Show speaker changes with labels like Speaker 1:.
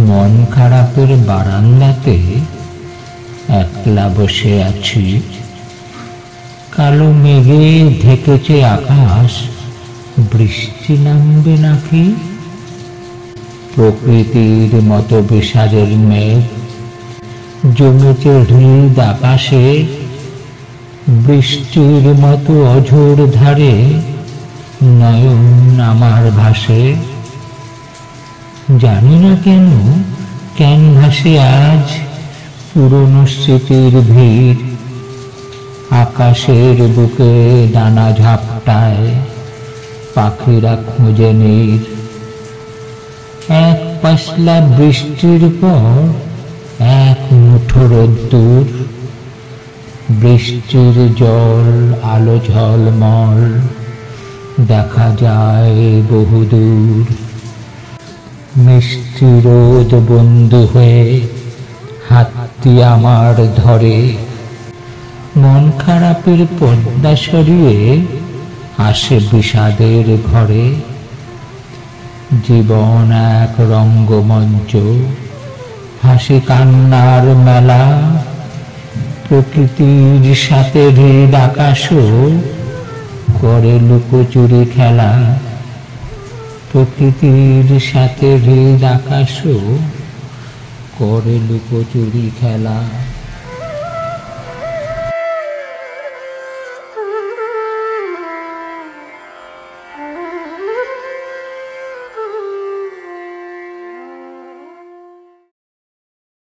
Speaker 1: মন খারাপের বারান্দাতে একলা বসে আছি। কালো মেঘে ঢেকেছে আকাশ, বৃষ্টি নামবে নাকি? প্রকৃতির মতো বিষাদের মেঘ জমেছে হৃদ আকাশে, বৃষ্টির মতো অঝোর ধারে নয়ন আমার ভাসে। জানি না কেন ক্যানভাসে আজ পুরনো স্মৃতির ভিড়। আকাশের বুকে ডানা ঝাপটায় পাখিরা খোঁজে নীর। এক পাশলা বৃষ্টির পর এক মুঠো রোদ্দুর, বৃষ্টির জল আলো ঝলমল দেখা যায় বহুদূর। মিষ্টি রোদ বন্ধু হয়ে হাতটি আমার ধরে, মন খারাপের পর্দা সরিয়ে আসে বিষাদের ঘরে। জীবন এক রঙ্গমঞ্চ, হাসি কান্নার মেলা, প্রকৃতির সাথে হৃদ আকাশও করে লুকোচুরি খেলা। প্রকৃতির সাথে হৃদ আকাশও করে লুকোচুরি খেলা।